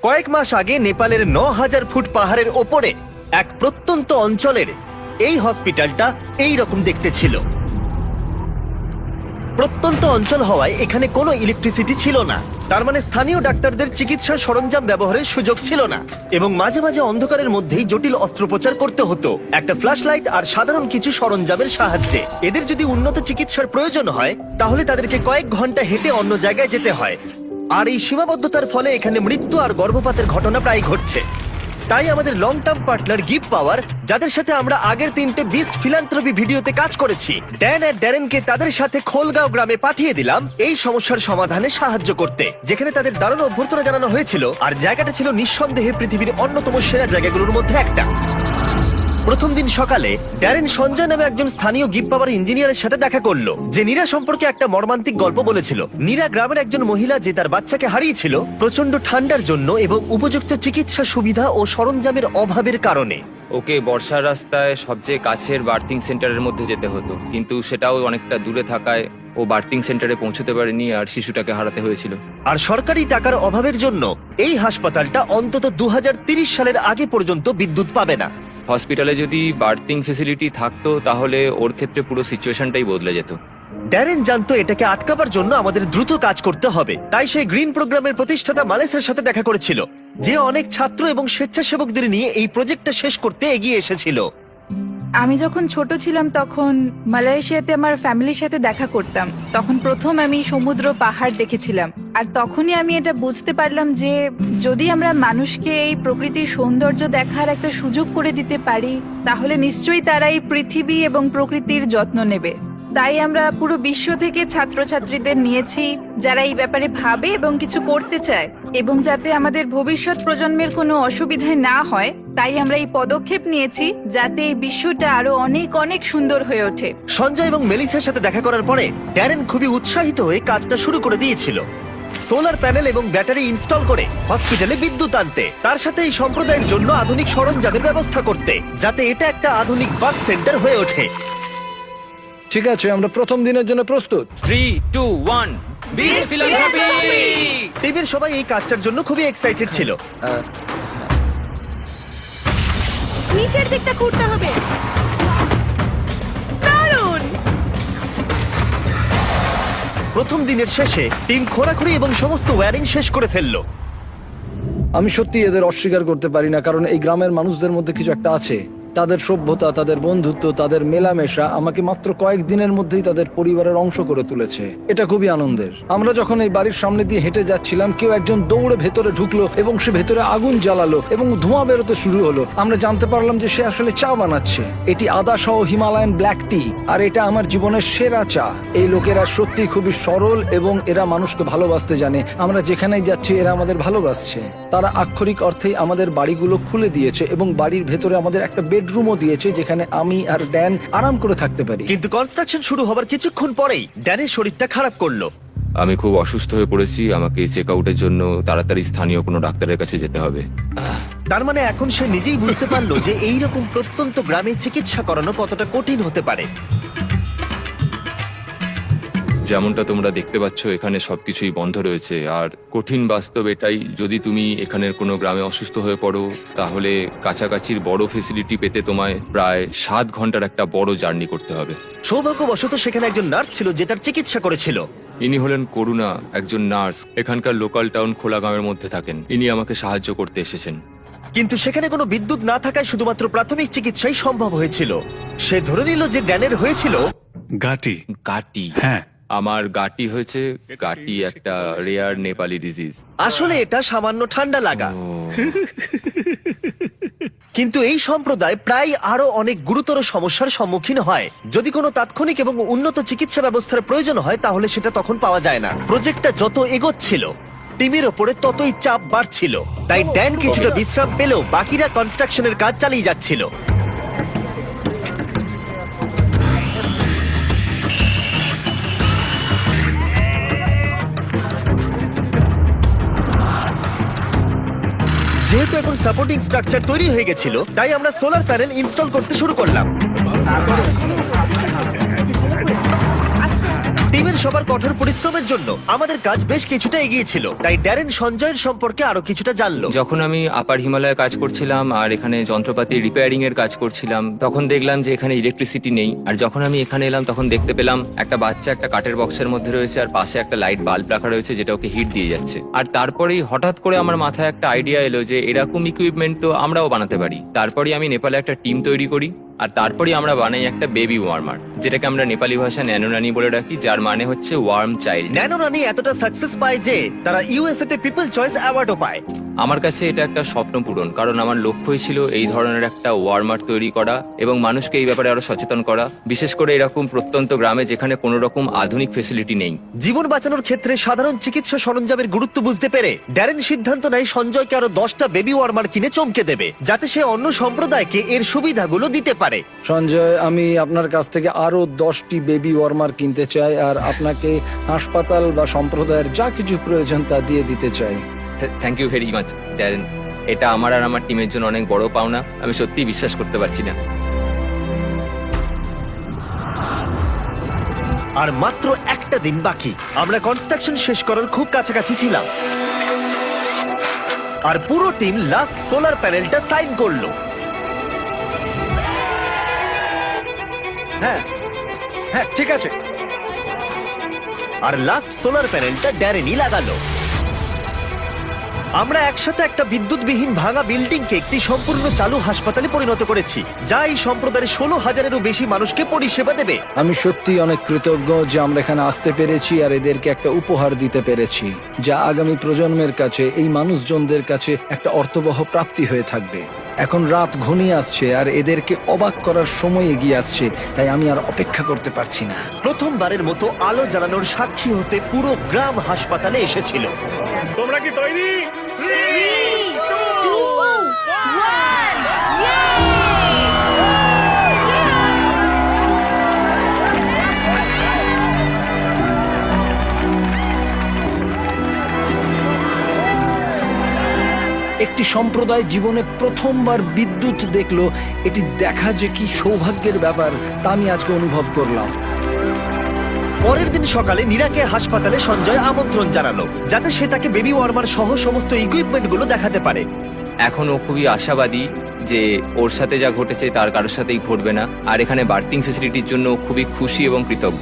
কয়েক মাস আগে নেপালের ৯,০০০ ফুট পাহাড়ের ওপরে এক প্রত্যন্ত অঞ্চলের এই হসপিটালটা এই রকম দেখতে ছিল। প্রত্যন্ত অঞ্চল হওয়ায় এখানে কোনো ইলেকট্রিসিটি ছিল না, তার মানে স্থানীয় ডাক্তারদের চিকিৎসার সরঞ্জাম ব্যবহারের সুযোগ ছিল না, এবং মাঝে মাঝে অন্ধকারের মধ্যেই জটিল অস্ত্রোপচার করতে হতো একটা ফ্ল্যাশ লাইট আর সাধারণ কিছু সরঞ্জামের সাহায্যে। এদের যদি উন্নত চিকিৎসার প্রয়োজন হয় তাহলে তাদেরকে কয়েক ঘন্টা হেঁটে অন্য জায়গায় যেতে হয়, আর এই সীমাবদ্ধতার ফলে এখানে মৃত্যু আর গর্ভপাতের ঘটনা প্রায় ঘটছে। তাই আমাদের লং টার্ম পার্টনার গিভ পাওয়ার, যাদের সাথে আমরা আগের 3টে বিস্ট ফিলান্থ্রপি ভিডিওতে কাজ করেছি, ড্যান আর ড্যারেনকে তাদের সাথে খোলগাঁও গ্রামে পাঠিয়ে দিলাম এই সমস্যার সমাধানে সাহায্য করতে, যেখানে তাদের দারুণ অভ্যর্থনা জানানো হয়েছিল, আর জায়গাটা ছিল নিঃসন্দেহে পৃথিবীর অন্যতম সেরা জায়গাগুলোর মধ্যে একটা। প্রথম দিন সকালে ড্যারেন সঞ্জয় নামে একজন স্থানীয় গিভ পাওয়ার ইঞ্জিনিয়ারের সাথে দেখা করলো, যে নীরা সম্পর্কে একটা মর্মান্তিক গল্প বলেছিল। নীরা গ্রামের একজন মহিলা, যে তার বাচ্চাকে হারিয়েছিল প্রচন্ড ঠান্ডার জন্য এবং উপযুক্ত চিকিৎসা সুবিধা ও সরঞ্জামের অভাবের কারণে। ওকে বর্ষার রাস্তায় সবচেয়ে কাছের বার্থিং সেন্টারের মধ্যে যেতে হতো, কিন্তু সেটাও অনেকটা দূরে থাকায় ও বার্থিং সেন্টারে পৌঁছতে পারেনি আর শিশুটাকে হারাতে হয়েছিল। আর সরকারি টাকার অভাবের জন্য এই হাসপাতালটা অন্তত 2030 সালের আগে পর্যন্ত বিদ্যুৎ পাবে না। হসপিটালে যদি বার্থিং ফেসিলিটি থাকতো তাহলে ওর ক্ষেত্রে পুরো সিচুয়েশনটাই বদলে যেত। ড্যারেন জানতো এটাকে আটকাবার জন্য আমাদের দ্রুত কাজ করতে হবে, তাই সেই গ্রিন প্রোগ্রামের প্রতিষ্ঠাতা মালেসের সাথে দেখা করেছিল, যে অনেক ছাত্র এবং স্বেচ্ছাসেবকদের নিয়ে এই প্রজেক্টটা শেষ করতে এগিয়ে এসেছিল। আমি যখন ছোট ছিলাম তখন মালয়েশিয়াতে আমার ফ্যামিলির সাথে দেখা করতাম। তখন প্রথম আমি সমুদ্র পাহাড় দেখেছিলাম, আর তখনই আমি এটা বুঝতে পারলাম যে যদি আমরা মানুষকে এই প্রকৃতির সৌন্দর্য দেখার একটা সুযোগ করে দিতে পারি, তাহলে নিশ্চয়ই তারা এই পৃথিবী এবং প্রকৃতির যত্ন নেবে। তাই আমরা পুরো বিশ্ব থেকে ছাত্রছাত্রীদের নিয়েছি যারা এই ব্যাপারে ভাবে এবং কিছু করতে চায়, এবং যাতে আমাদের ভবিষ্যৎ প্রজন্মের কোনো অসুবিধায় না হয়, তাই আমরা এই পদক্ষেপ নিয়েছি যাতে এই বিশ্বটা আরো অনেক অনেক সুন্দর হয়ে ওঠে। সঞ্জয় এবং মেলিসার সাথে দেখা করার পরে ড্যারেন খুবই উৎসাহিত হয়ে কাজটা শুরু করে দিয়েছিল, সোলার প্যানেল এবং ব্যাটারি ইনস্টল করে হসপিটালে বিদ্যুৎ আনতে, তার সাথে এই সম্প্রদায়ের জন্য আধুনিক সরঞ্জামের ব্যবস্থা করতে, যাতে এটা একটা আধুনিক বার্থ সেন্টার হয়ে ওঠে। ঠিক আছে, আমরা প্রথম দিনের জন্য প্রস্তুত। 3, 2, 1 বিস্ট ফিলান্থ্রপি! টিমের সবাই এই কাজটার জন্য খুবই এক্সাইটেড ছিল। নিচের দিকটা ঘুরতে হবে। দারুণ! প্রথম দিনের শেষে টিম খোঁড়াখুড়ি এবং সমস্ত ওয়্যারিং শেষ করে ফেললো। আমি সত্যি এদের অস্বীকার করতে পারি না, কারণ এই গ্রামের মানুষদের মধ্যে কিছু একটা আছে। তাদের সভ্যতা, তাদের বন্ধুত্ব, তাদের মেলামেশা আমাকে মাত্র কয়েক দিনের মধ্যেই তাদের পরিবারের অংশ করে তুলেছে। এটা খুবই আনন্দের। আমরা যখন এই বাড়ির সামনে দিয়ে হেঁটে যাচ্ছিলাম, কেউ একজন দৌড়ে ভেতরে ঢুকলো এবং সে ভেতরে আগুন জ্বালালো এবং ধোঁয়া বেরোতে শুরু হলো। আমরা জানতে পারলাম যে সে আসলে চা বানাচ্ছে। এটি আদা সহ হিমালয়ান ব্ল্যাক টি, আর এটা আমার জীবনের সেরা চা। এই লোকেরা সত্যি খুবই সরল এবং এরা মানুষকে ভালোবাসতে জানে। আমরা যেখানেই যাচ্ছি এরা আমাদের ভালোবাসছে। তারা আক্ষরিক অর্থেই আমাদের বাড়িগুলো খুলে দিয়েছে এবং বাড়ির ভেতরে আমাদের একটা বেডরুমও দিয়েছে, যেখানে আমি আর ড্যান আরাম করে থাকতে পারি। কিন্তু কনস্ট্রাকশন শুরু হবার কিছুক্ষণ পরেই ড্যানের শরীরটা খারাপ করলো। আমি খুব অসুস্থ হয়ে পড়েছি, আমাকে চেক আউটের জন্য তাড়াতাড়ি স্থানীয় কোনো ডাক্তারের কাছে যেতে হবে। তার মানে এখন সে নিজেই বুঝতে পারলো যে এইরকম প্রত্যন্ত গ্রামে চিকিৎসা করানো কতটা কঠিন হতে পারে। যেমনটা তোমরা দেখতে পাচ্ছ, এখানে সবকিছুই বন্ধ রয়েছে, আর কঠিন বাস্তব এটাই, যদি তুমি এখানের কোনো গ্রামে অসুস্থ হয়ে পড়ো তাহলে কাছাকাছির বড় ফেসিলিটি পেতে তোমায় প্রায় 7 ঘন্টার একটা বড় জার্নি করতে হবে। সৌভাগ্যবশত সেখানে একজন নার্স ছিল যে তার চিকিৎসা করেছিল। ইনি হলেন করুণা, একজন নার্স, এখানকার লোকাল টাউন খোলাগাঁওয়ের মধ্যে থাকেন। ইনি আমাকে সাহায্য করতে এসেছেন। কিন্তু সেখানে কোনো বিদ্যুৎ না থাকায় শুধুমাত্র প্রাথমিক চিকিৎসাই সম্ভব হয়েছিল। সে ধরে নিল যে ড্যানের হয়েছিল গাটি। গাটি। হ্যাঁ, আমার গাটি হয়েছে। গাটি একটা রেয়ার নেপালি ডিজিজ। আসলে এটা সামান্য ঠান্ডা লাগা। কিন্তু এই সম্প্রদায় প্রায় আরো অনেক গুরুতর সমস্যার সম্মুখীন হয়। যদি কোনো তাৎক্ষণিক এবং উন্নত চিকিৎসা ব্যবস্থার প্রয়োজন হয় তাহলে সেটা তখন পাওয়া যায় না। প্রজেক্টটা যত এগোচ্ছিল টিমের ওপরে ততই চাপ বাড়ছিল, তাই ড্যান কিছুটা বিশ্রাম পেলেও বাকিরা কনস্ট্রাকশনের কাজ চালিয়ে যাচ্ছিল। যেহেতু এখন সাপোর্টিং স্ট্রাকচার তৈরি হয়ে গেছিল, তাই আমরা সোলার প্যানেল ইনস্টল করতে শুরু করলাম। টিমের সবার কঠোর পরিশ্রমের জন্য আমাদের কাজ বেশ কিছুটা এগিয়েছিল, তাই ড্যারেন সঞ্জয়ের সম্পর্কে আরো কিছুটা জানলো। যখন আমি আপার হিমালয়ে কাজ করছিলাম আর এখানে যন্ত্রপাতি রিপেয়ারিং এর কাজ করছিলাম, তখন দেখলাম যে এখানে ইলেকট্রিসিটি নেই। আর যখন আমি এখানে এলাম তখন দেখতে পেলাম একটা বাচ্চা একটা কাঠের বক্সের মধ্যে রয়েছে, আর পাশে একটা লাইট বাল্ব রাখা রয়েছে যেটা ওকে হিট দিয়ে যাচ্ছে। আর তারপরেই হঠাৎ করে আমার মাথায় একটা আইডিয়া এলো যে এরকম ইকুইপমেন্ট তো আমরাও বানাতে পারি। তারপরেই আমি নেপালে একটা টিম তৈরি করি, আর তারপরেই আমরা বানাই একটা বেবি ওয়ার্মার, যেটাকে আমরা নেপালি ভাষায় ন্যানোনানি বলে রাখি, যার মানে হচ্ছে ওয়ার্ম চাইল্ড। ন্যানো রানি এতটা সাকসেস পায় যে তারা ইউএসএ তে পিপল চয়েস অ্যাওয়ার্ডও পায়। আমার কাছে এটা একটা স্বপ্ন পূরণ, কারণ আমার লক্ষ্যই ছিল এই ধরনের একটা ওয়ার্মার তৈরি করা এবং মানুষকে এই ব্যাপারে আরো সচেতন করা, বিশেষ করে এরকম প্রত্যন্ত গ্রামে যেখানে কোনো রকম আধুনিক ফেসিলিটি নেই। জীবন বাঁচানোর ক্ষেত্রে সাধারণ চিকিৎসা সরঞ্জামের গুরুত্ব বুঝতে পেরে ড্যারেন সিদ্ধান্ত নেয় সঞ্জয়কে আরো 10টা বেবি ওয়ার্মার কিনে চমকে দেবে, যাতে সে অন্য সম্প্রদায়কে এর সুবিধাগুলো দিতে পারে। সঞ্জয়, আমি আপনার কাছ থেকে আরো 10টি বেবি ওয়ার্মার কিনতে চাই, আর আপনাকে হাসপাতাল বা সম্প্রদায়ের যা কিছু প্রয়োজন তা দিয়ে দিতে চাই। Thank you very much Darren, এটা আমার আর আমার টিমের জন্য অনেক বড় পাওনা। আমি সত্যিই বিশ্বাস করতে পারছি না। আর মাত্র একটা দিন বাকি, আমরা কনস্ট্রাকশন শেষ করার খুব কাছাকাছি ছিলাম, আর পুরো টিম লাস্ট সোলার প্যানেলটা সাইন করলো। হ্যাঁ হ্যাঁ, ঠিক আছে। আর লাস্ট সোলার প্যানেলটা ড্যারেনই লাগালো। আমরা একসাথে একটা বিদ্যুৎবিহীন ভাঙা বিল্ডিংকে একটি সম্পূর্ণ চালু হাসপাতালে পরিণত করেছি, যা এই সম্প্রদায়ের 16,000-এরও বেশি মানুষকে পরিষেবা দেবে। আমি সত্যি অনেক কৃতজ্ঞ যে আমরা এখানে আসতে পেরেছি আর এদেরকে একটা উপহার দিতে পেরেছি, যা আগামী প্রজন্মের কাছে, এই মানুষজনদের কাছে একটা অর্থবহ প্রাপ্তি হয়ে থাকবে। এখন রাত ঘনিয়ে আসছে আর এদেরকে অবাক করার সময় এগিয়ে আসছে, তাই আমি আর অপেক্ষা করতে পারছি না। প্রথমবারের মতো আলো জ্বালানোর সাক্ষী হতে পুরো গ্রাম হাসপাতালে এসেছিল। তোমরা কি তৈরি? একটি সম্প্রদায় জীবনে প্রথমবার বিদ্যুৎ দেখলো, এটি দেখা যে কি সৌভাগ্যের ব্যাপার তা আমি আজকে অনুভব করলাম। পরের দিন সকালে নীরাকে হাসপাতালে সঞ্জয় আমন্ত্রণ জানালো, যাতে সে তাকে বেবি ওয়ার্মার সহ সমস্ত ইকুইপমেন্ট গুলো দেখাতে পারে। এখন ও খুবই আশাবাদী যে ওর সাথে যা ঘটেছে তার কারোর সাথেই ঘটবে না, আর এখানে বার্থিং ফেসিলিটির জন্য ও খুবই খুশি এবং কৃতজ্ঞ।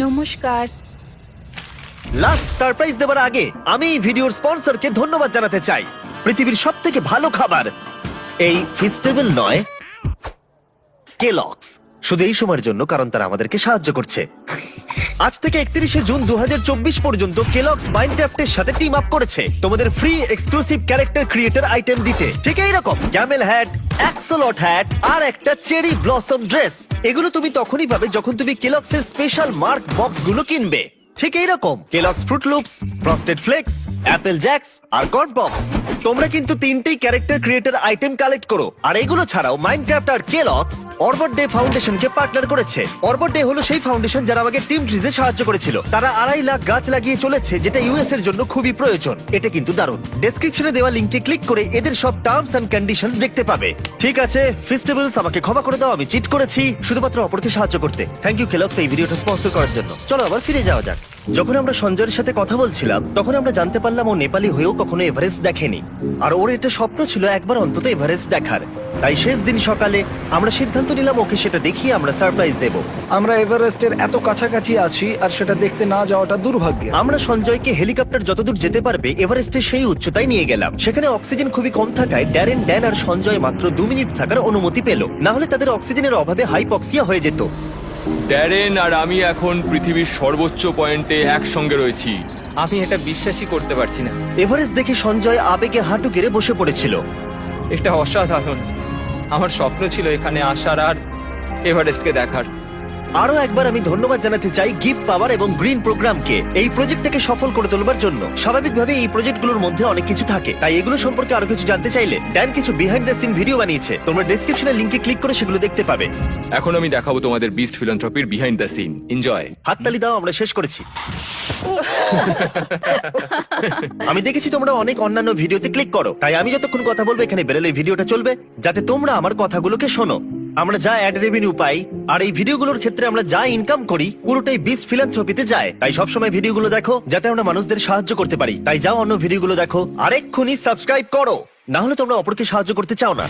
নমস্কার। লাস্ট সারপ্রাইজ দেওয়ার আগে আমি এই ভিডিওর স্পন্সরকে ধন্যবাদ জানাতে চাই। পৃথিবীর সবথেকে ভালো খাবার এই ফিস্টেবল নয়, কেলগস। শুধু এই সময়ের জন্য, কারণ তারা আমাদেরকে সাহায্য করছে। আজ থেকে 31শে জুন 2024 পর্যন্ত কেলগস মাইনক্রাফটের সাথে টিম আপ করেছে তোমাদের free exclusive character creator item দিতে। ঠিক এইরকম ক্যামেল হ্যাট, অ্যাক্সলট হ্যাট আর একটা চেরি ব্লসম ড্রেস। এগুলো তুমি তখনই পাবে যখন তুমি কেলগসের স্পেশাল মার্ক বক্স গুলো কিনবে। ঠিক এইরকম Kellogg's Froot Loops, Frosted Flakes, Apple Jacks আর কর্ন পপস। তোমরা কিন্তু তিনটেই ক্যারেক্টার ক্রিয়েটর আইটেম কালেক্ট করো। আর এগুলো ছাড়াও মাইনক্রাফট আর কেলগস অরবট ডে ফাউন্ডেশনকে পার্টনার করেছে। অরবট ডে হলো সেই ফাউন্ডেশন যারা আমাকে টিম ট্রিজে সাহায্য করেছিল। তারা 2.5 লাখ গাছ লাগিয়ে চলেছে, যেটা ইউএস এর জন্য খুবই প্রয়োজন। এটা কিন্তু দারুণ। ডেসক্রিপশনে দেওয়া লিংকে ক্লিক করে এদের সব টার্মস এন্ড কন্ডিশনস দেখতে পাবে। ঠিক আছে ফেস্টিভ্যালস, আমাকে ক্ষমা করে দাও, আমি চিট করেছি শুধুমাত্র অপরকে সাহায্য করতে। থ্যাংক ইউ কেলগস এই ভিডিওটা স্পন্সর করার জন্য। চলো আবার ফিরে যাওয়া যাক। যখন আমরা সঞ্জয়ের সাথে কথা বলছিলাম তখন আমরা জানতে পারলাম ও নেপালি হয়েও কখনো এভারেস্ট দেখেনি, আর ওর এটা স্বপ্ন ছিল একবার অন্তত এভারেস্ট দেখার। তাই শেষ দিন সকালে আমরা সিদ্ধান্ত নিলাম ওকে সেটা দেখিয়ে আমরা সারপ্রাইজ দেব। আমরা এভারেস্টের এত কাছাকাছি আছি আর সেটা দেখতে না যাওয়াটা দুর্ভাগ্য। আমরা সঞ্জয়কে হেলিকপ্টার যতদূর যেতে পারবে এভারেস্টের সেই উচ্চতায় নিয়ে গেলাম। সেখানে অক্সিজেন খুবই কম থাকায় ড্যান আর সঞ্জয় মাত্র 2 মিনিট থাকার অনুমতি পেল, না হলে তাদের অক্সিজেনের অভাবে হাইপক্সিয়া হয়ে যেত। ড্যারেন আর আমি এখন পৃথিবীর সর্বোচ্চ পয়েন্টে একসঙ্গে রয়েছি। আমি এটা বিশ্বাসই করতে পারছি না। এভারেস্ট দেখে সঞ্জয় আবেগে হাঁটু গেড়ে বসে পড়েছিল। এটা অসাধারণ। আমার স্বপ্ন ছিল এখানে আসার আর এভারেস্টকে দেখার। আরো একবার আমি ধন্যবাদ জানাতে চাই গিভ পাওয়ার এবং গ্রিন প্রোগ্রামকে এই প্রজেক্টটাকে সফল করে তোলবার জন্য। স্বাভাবিকভাবে এই প্রজেক্টগুলোর মধ্যে অনেক কিছু থাকে, তাই এগুলো সম্পর্কে আরো কিছু জানতে চাইলে ড্যান কিছু বিহাইন্ড দ্য সিন ভিডিও বানিয়েছে। তোমরা ডেসক্রিপশনের লিংকে ক্লিক করে সেগুলো দেখতে পাবে। এখন আমি দেখাবো তোমাদের বিস্ট ফিলান্থ্রপির বিহাইন্ড দ্য সিন। এনজয়। হাততালি দাও, আমরা শেষ করেছি। আমি দেখেছি তোমরা অনেক অন্যান্য ভিডিওতে ক্লিক করো, তাই আমি যতক্ষণ কথা বলবো এখানে বেরোলে ভিডিওটা চলবে, যাতে তোমরা আমার কথাগুলোকে শোনো। আমরা যা অ্যাড রেভিনিউ পাই আর এই ভিডিওগুলোর ক্ষেত্রে আমরা যা ইনকাম করি পুরোটাই বিস্ট ফিলান্থ্রপিতে যায়। তাই সবসময় ভিডিওগুলো দেখো যাতে আমরা মানুষদের সাহায্য করতে পারি। তাই যাও অন্য ভিডিওগুলো দেখো আর এক্ষুনি সাবস্ক্রাইব করো, না হলে তোমরা অপরকে সাহায্য করতে চাও না।